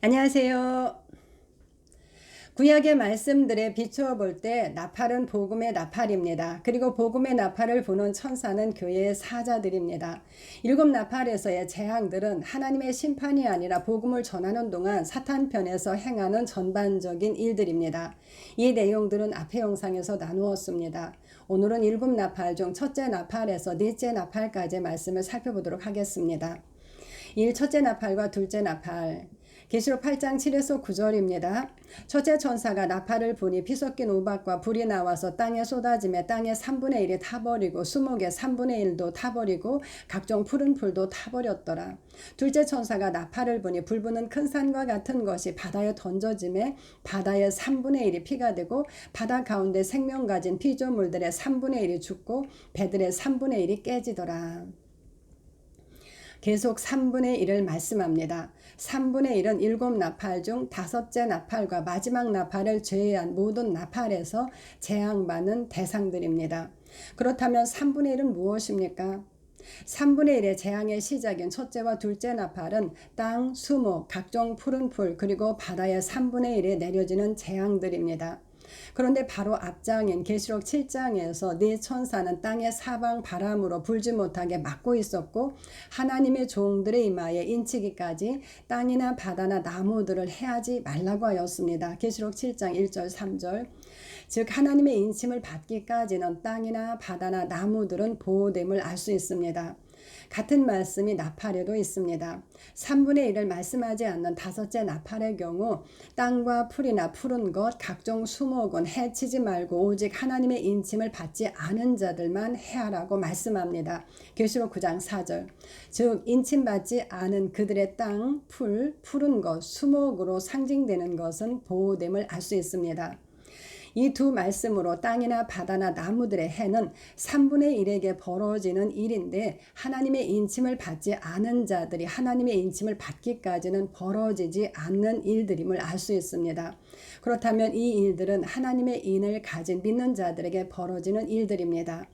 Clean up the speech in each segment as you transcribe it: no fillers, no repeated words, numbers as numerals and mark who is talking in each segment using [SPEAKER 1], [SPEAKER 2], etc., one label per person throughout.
[SPEAKER 1] 안녕하세요. 구약의 말씀들에 비추어 볼 때 나팔은 복음의 나팔입니다. 그리고 복음의 나팔을 부는 천사는 교회의 사자들입니다. 일곱 나팔에서의 재앙들은 하나님의 심판이 아니라 복음을 전하는 동안 사탄 편에서 행하는 전반적인 일들입니다. 이 내용들은 앞의 영상에서 나누었습니다. 오늘은 일곱 나팔 중 첫째 나팔에서 넷째 나팔까지의 말씀을 살펴보도록 하겠습니다. 첫째 나팔과 둘째 나팔, 계시록 8장 7에서 9절입니다. 첫째 천사가 나팔을 부니 피 섞인 우박과 불이 나와서 땅에 쏟아지며 땅의 3분의 1이 타버리고 수목의 3분의 1도 타버리고 각종 푸른 풀도 타버렸더라. 둘째 천사가 나팔을 부니 불 부는 큰 산과 같은 것이 바다에 던져지며 바다의 3분의 1이 피가 되고 바다 가운데 생명 가진 피조물들의 3분의 1이 죽고 배들의 3분의 1이 깨지더라. 계속 3분의 1을 말씀합니다. 3분의 1은 일곱 나팔 중 다섯째 나팔과 마지막 나팔을 제외한 모든 나팔에서 재앙받는 대상들입니다. 그렇다면 3분의 1은 무엇입니까? 3분의 1의 재앙의 시작인 첫째와 둘째 나팔은 땅, 수목, 각종 푸른 풀 그리고 바다의 3분의 1에 내려지는 재앙들입니다. 그런데 바로 앞장인 계시록 7장에서 네 천사는 땅의 사방 바람으로 불지 못하게 막고 있었고 하나님의 종들의 이마에 인치기까지 땅이나 바다나 나무들을 해하지 말라고 하였습니다. 계시록 7장 1절 3절. 즉 하나님의 인침을 받기까지는 땅이나 바다나 나무들은 보호됨을 알 수 있습니다. 같은 말씀이 나팔에도 있습니다. 3분의 1을 말씀하지 않는 다섯째 나팔의 경우 땅과 풀이나 푸른 것 각종 수목은 해치지 말고 오직 하나님의 인침을 받지 않은 자들만 해하라고 말씀합니다. 계시록 9장 4절. 즉 인침받지 않은 그들의 땅, 풀, 푸른 것, 수목으로 상징되는 것은 보호됨을 알 수 있습니다. 이 두 말씀으로 땅이나 바다나 나무들의 해는 3분의 1에게 벌어지는 일인데 하나님의 인침을 받지 않은 자들이 하나님의 인침을 받기까지는 벌어지지 않는 일들임을 알 수 있습니다. 그렇다면 이 일들은 하나님의 인을 가진 믿는 자들에게 벌어지는 일들입니다.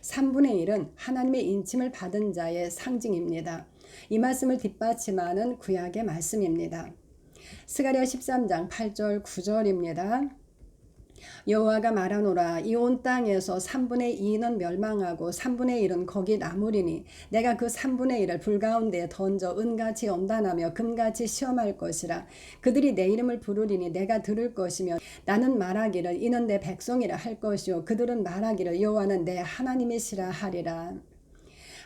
[SPEAKER 1] 3분의 1은 하나님의 인침을 받은 자의 상징입니다. 이 말씀을 뒷받침하는 구약의 말씀입니다. 스가랴 13장 8절 9절입니다. 여호와가 말하노라 이 온 땅에서 3분의 2는 멸망하고 3분의 1은 거기 남으리니 내가 그 3분의 1을 불 가운데에 던져 은같이 엄단하며 금같이 시험할 것이라. 그들이 내 이름을 부르리니 내가 들을 것이며 나는 말하기를 이는 내 백성이라 할 것이요 그들은 말하기를 여호와는 내 하나님이시라 하리라.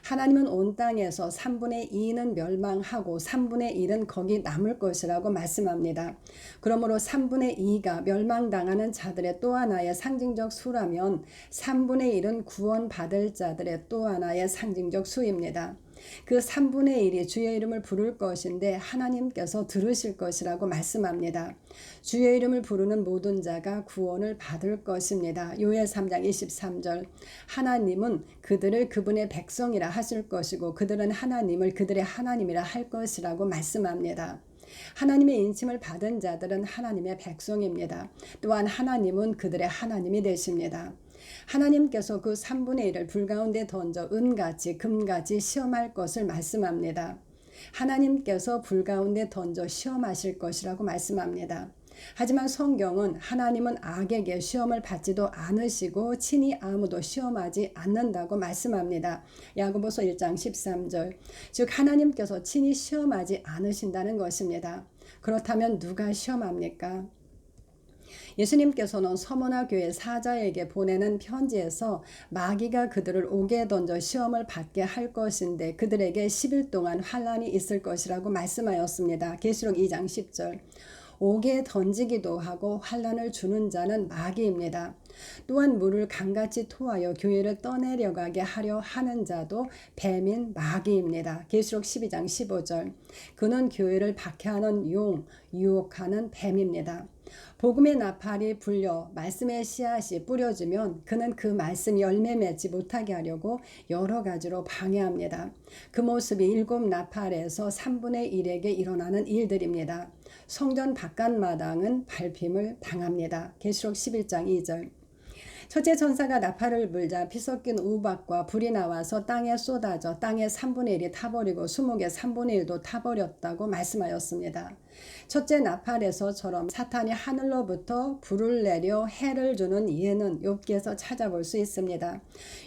[SPEAKER 1] 하나님은 온 땅에서 3분의 2는 멸망하고 3분의 1은 거기 남을 것이라고 말씀합니다. 그러므로 3분의 2가 멸망당하는 자들의 또 하나의 상징적 수라면 3분의 1은 구원받을 자들의 또 하나의 상징적 수입니다. 그 3분의 1이 주의 이름을 부를 것인데 하나님께서 들으실 것이라고 말씀합니다. 주의 이름을 부르는 모든 자가 구원을 받을 것입니다. 요엘 3장 23절. 하나님은 그들을 그분의 백성이라 하실 것이고 그들은 하나님을 그들의 하나님이라 할 것이라고 말씀합니다. 하나님의 인침을 받은 자들은 하나님의 백성입니다. 또한 하나님은 그들의 하나님이 되십니다. 하나님께서 그 3분의 1을 불 가운데 던져 은같이 금같이 시험할 것을 말씀합니다. 하나님께서 불 가운데 던져 시험하실 것이라고 말씀합니다. 하지만 성경은 하나님은 악에게 시험을 받지도 않으시고 친히 아무도 시험하지 않는다고 말씀합니다. 야고보서 1장 13절. 즉 하나님께서 친히 시험하지 않으신다는 것입니다. 그렇다면 누가 시험합니까? 예수님께서는 서머나 교회 사자에게 보내는 편지에서 마귀가 그들을 옥에 던져 시험을 받게 할 것인데 그들에게 10일 동안 환난이 있을 것이라고 말씀하였습니다. 계시록 2장 10절. 옥에 던지기도 하고 환난을 주는 자는 마귀입니다. 또한 물을 강같이 토하여 교회를 떠내려가게 하려 하는 자도 뱀인 마귀입니다. 계시록 12장 15절. 그는 교회를 박해하는 용, 유혹하는 뱀입니다. 복음의 나팔이 불려 말씀의 씨앗이 뿌려지면 그는 그 말씀이 열매 맺지 못하게 하려고 여러 가지로 방해합니다. 그 모습이 일곱 나팔에서 3분의 1에게 일어나는 일들입니다. 성전 바깥마당은 밟힘을 당합니다. 계시록 11장 2절. 첫째 천사가 나팔을 불자 피 섞인 우박과 불이 나와서 땅에 쏟아져 땅의 3분의 1이 타버리고 수목의 3분의 1도 타버렸다고 말씀하였습니다. 첫째 나팔에서처럼 사탄이 하늘로부터 불을 내려 해를 주는 예는 욥기에서 찾아볼 수 있습니다.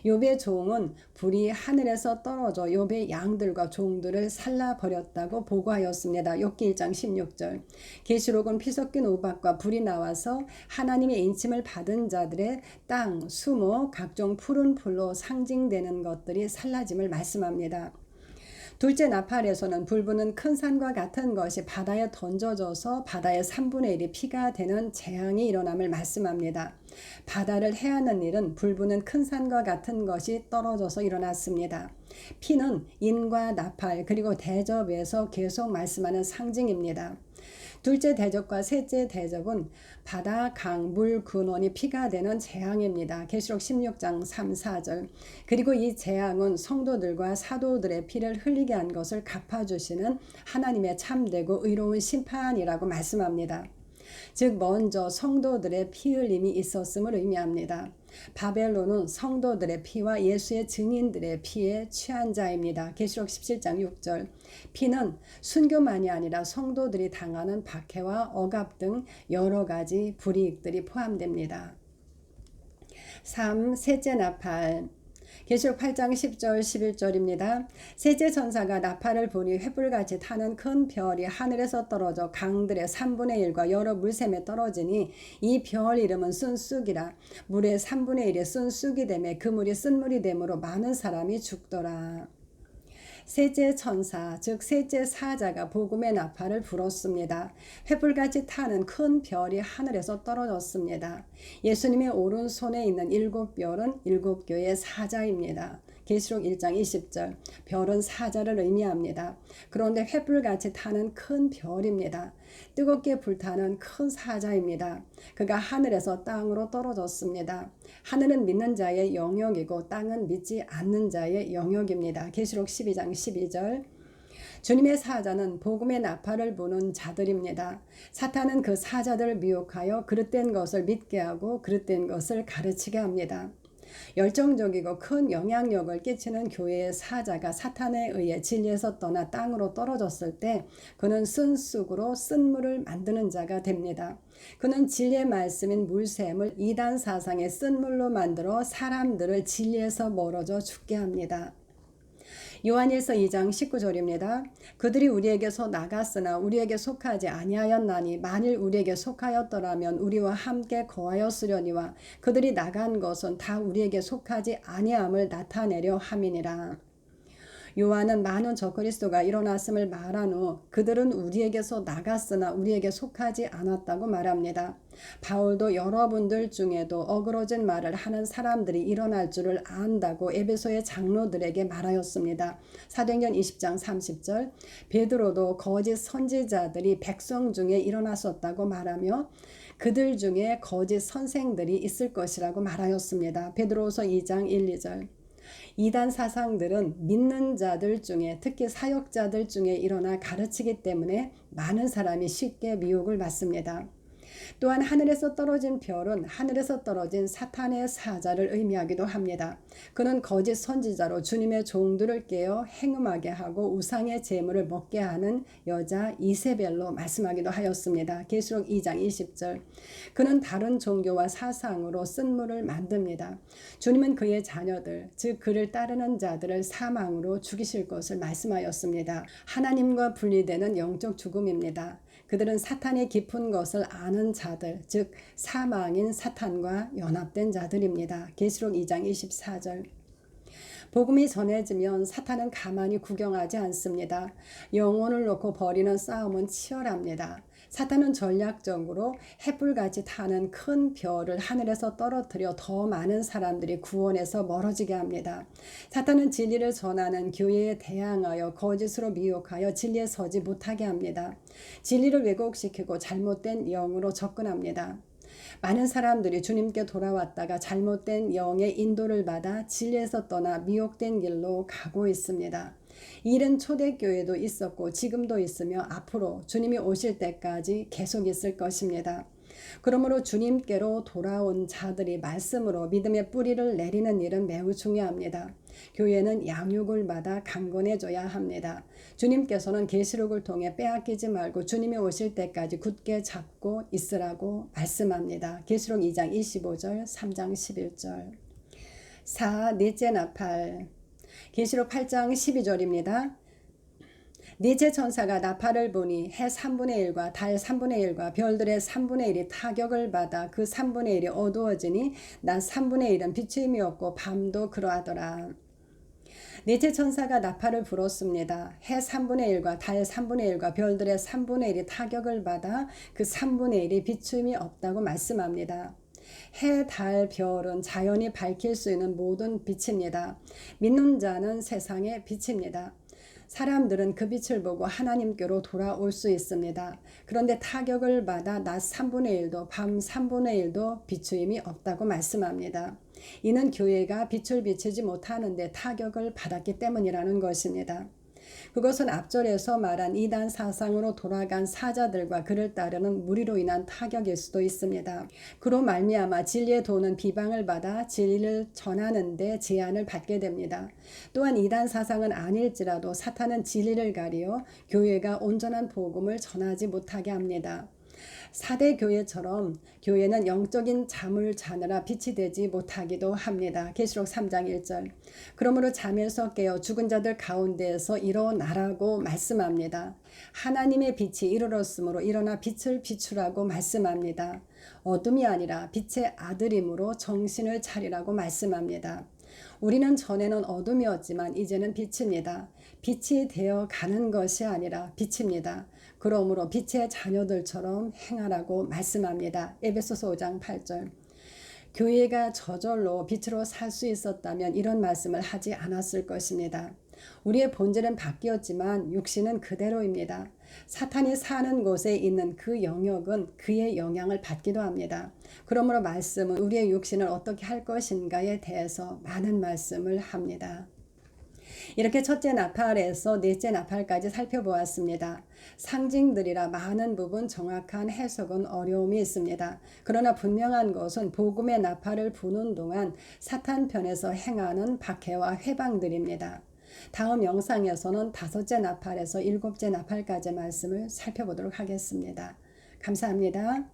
[SPEAKER 1] 욥의 종은 불이 하늘에서 떨어져 욥의 양들과 종들을 살라버렸다고 보고하였습니다. 욥기 1장 16절. 계시록은 피 섞인 우박과 불이 나와서 하나님의 인침을 받은 자들의 땅, 수목, 각종 푸른 풀로 상징되는 것들이 살라짐을 말씀합니다. 둘째 나팔에서는 불부는 큰 산과 같은 것이 바다에 던져져서 바다의 3분의 1이 피가 되는 재앙이 일어남을 말씀합니다. 바다를 해하는 일은 불부는 큰 산과 같은 것이 떨어져서 일어났습니다. 피는 인과 나팔 그리고 대접에서 계속 말씀하는 상징입니다. 둘째 대접과 셋째 대접은 바다, 강, 물, 근원이 피가 되는 재앙입니다. 계시록 16장 3, 4절. 그리고 이 재앙은 성도들과 사도들의 피를 흘리게 한 것을 갚아주시는 하나님의 참되고 의로운 심판이라고 말씀합니다. 즉 먼저 성도들의 피 흘림이 있었음을 의미합니다. 바벨론은 성도들의 피와 예수의 증인들의 피에 취한 자입니다. 계시록 17장 6절. 피는 순교만이 아니라 성도들이 당하는 박해와 억압 등 여러 가지 불이익들이 포함됩니다. 3. 셋째 나팔. 계시록 8장 10절 11절입니다. 셋째 천사가 나팔을 부니 횃불같이 타는 큰 별이 하늘에서 떨어져 강들의 3분의 1과 여러 물샘에 떨어지니 이 별 이름은 쓴쑥이라. 물의 3분의 1이 쓴쑥이 되매 그 물이 쓴물이 되므로 많은 사람이 죽더라. 셋째 천사, 즉 셋째 사자가 복음의 나팔을 불었습니다. 횃불같이 타는 큰 별이 하늘에서 떨어졌습니다. 예수님의 오른손에 있는 7별은 7교의 사자입니다. 계시록 1장 20절. 별은 사자를 의미합니다. 그런데 횃불같이 타는 큰 별입니다. 뜨겁게 불타는 큰 사자입니다. 그가 하늘에서 땅으로 떨어졌습니다. 하늘은 믿는 자의 영역이고 땅은 믿지 않는 자의 영역입니다. 계시록 12장 12절. 주님의 사자는 복음의 나팔을 부는 자들입니다. 사탄은 그 사자들을 미혹하여 그릇된 것을 믿게 하고 그릇된 것을 가르치게 합니다. 열정적이고 큰 영향력을 끼치는 교회의 사자가 사탄에 의해 진리에서 떠나 땅으로 떨어졌을 때 그는 쓴 쑥으로 쓴 물을 만드는 자가 됩니다. 그는 진리의 말씀인 물샘을 이단 사상의 쓴 물로 만들어 사람들을 진리에서 멀어져 죽게 합니다. 요한일서 2장 19절입니다. 그들이 우리에게서 나갔으나 우리에게 속하지 아니하였나니 만일 우리에게 속하였더라면 우리와 함께 거하였으려니와 그들이 나간 것은 다 우리에게 속하지 아니함을 나타내려 함이니라. 요한은 많은 적그리스도가 일어났음을 말한 후 그들은 우리에게서 나갔으나 우리에게 속하지 않았다고 말합니다. 바울도 여러분들 중에도 어그러진 말을 하는 사람들이 일어날 줄을 안다고 에베소의 장로들에게 말하였습니다. 사도행전 20장 30절. 베드로도 거짓 선지자들이 백성 중에 일어났었다고 말하며 그들 중에 거짓 선생들이 있을 것이라고 말하였습니다. 베드로서 2장 1, 2절. 이단 사상들은 믿는 자들 중에 특히 사역자들 중에 일어나 가르치기 때문에 많은 사람이 쉽게 미혹을 받습니다. 또한 하늘에서 떨어진 별은 하늘에서 떨어진 사탄의 사자를 의미하기도 합니다. 그는 거짓 선지자로 주님의 종들을 깨어 행음하게 하고 우상의 제물을 먹게 하는 여자 이세벨로 말씀하기도 하였습니다. 계시록 2장 20절. 그는 다른 종교와 사상으로 쓴물을 만듭니다. 주님은 그의 자녀들, 즉 그를 따르는 자들을 사망으로 죽이실 것을 말씀하였습니다. 하나님과 분리되는 영적 죽음입니다. 그들은 사탄의 깊은 것을 아는 자들, 즉 사망인 사탄과 연합된 자들입니다. 계시록 2장 24절. 복음이 전해지면 사탄은 가만히 구경하지 않습니다. 영혼을 놓고 벌이는 싸움은 치열합니다. 사탄은 전략적으로 횃불같이 타는 큰 별을 하늘에서 떨어뜨려 더 많은 사람들이 구원에서 멀어지게 합니다. 사탄은 진리를 전하는 교회에 대항하여 거짓으로 미혹하여 진리에 서지 못하게 합니다. 진리를 왜곡시키고 잘못된 영으로 접근합니다. 많은 사람들이 주님께 돌아왔다가 잘못된 영의 인도를 받아 진리에서 떠나 미혹된 길로 가고 있습니다. 이 일은 초대교회도 있었고 지금도 있으며 앞으로 주님이 오실 때까지 계속 있을 것입니다. 그러므로 주님께로 돌아온 자들이 말씀으로 믿음의 뿌리를 내리는 일은 매우 중요합니다. 교회는 양육을 받아 강건해져야 합니다. 주님께서는 계시록을 통해 빼앗기지 말고 주님이 오실 때까지 굳게 잡고 있으라고 말씀합니다. 계시록 2장 25절, 3장 11절. 4. 넷째 나팔. 계시록 8장 12절입니다. 넷째 천사가 나팔을 보니 해 3분의 1과 달 3분의 1과 별들의 3분의 1이 타격을 받아 그 3분의 1이 어두워지니 낮 3분의 1은 비추임이 없고 밤도 그러하더라. 넷째 천사가 나팔을 불었습니다. 해 3분의 1과 달 3분의 1과 별들의 3분의 1이 타격을 받아 그 3분의 1이 비추임이 없다고 말씀합니다. 해, 달, 별은 자연이 밝힐 수 있는 모든 빛입니다. 믿는 자는 세상의 빛입니다. 사람들은 그 빛을 보고 하나님께로 돌아올 수 있습니다. 그런데 타격을 받아 낮 3분의 1도 밤 3분의 1도 비추임이 없다고 말씀합니다. 이는 교회가 빛을 비추지 못하는데 타격을 받았기 때문이라는 것입니다. 그것은 앞절에서 말한 이단 사상으로 돌아간 사자들과 그를 따르는 무리로 인한 타격일 수도 있습니다. 그로 말미암아 진리의 도는 비방을 받아 진리를 전하는 데 제한을 받게 됩니다. 또한 이단 사상은 아닐지라도 사탄은 진리를 가리어 교회가 온전한 복음을 전하지 못하게 합니다. 4대 교회처럼 교회는 영적인 잠을 자느라 빛이 되지 못하기도 합니다. 계시록 3장 1절. 그러므로 잠에서 깨어 죽은 자들 가운데에서 일어나라고 말씀합니다. 하나님의 빛이 이르렀으므로 일어나 빛을 비추라고 말씀합니다. 어둠이 아니라 빛의 아들임으로 정신을 차리라고 말씀합니다. 우리는 전에는 어둠이었지만 이제는 빛입니다. 빛이 되어 가는 것이 아니라 빛입니다. 그러므로 빛의 자녀들처럼 행하라고 말씀합니다. 에베소서 5장 8절. 교회가 저절로 빛으로 살 수 있었다면 이런 말씀을 하지 않았을 것입니다. 우리의 본질은 바뀌었지만 육신은 그대로입니다. 사탄이 사는 곳에 있는 그 영역은 그의 영향을 받기도 합니다. 그러므로 말씀은 우리의 육신을 어떻게 할 것인가에 대해서 많은 말씀을 합니다. 이렇게 첫째 나팔에서 넷째 나팔까지 살펴보았습니다. 상징들이라 많은 부분 정확한 해석은 어려움이 있습니다. 그러나 분명한 것은 복음의 나팔을 부는 동안 사탄 편에서 행하는 박해와 회방들입니다. 다음 영상에서는 다섯째 나팔에서 일곱째 나팔까지 말씀을 살펴보도록 하겠습니다. 감사합니다.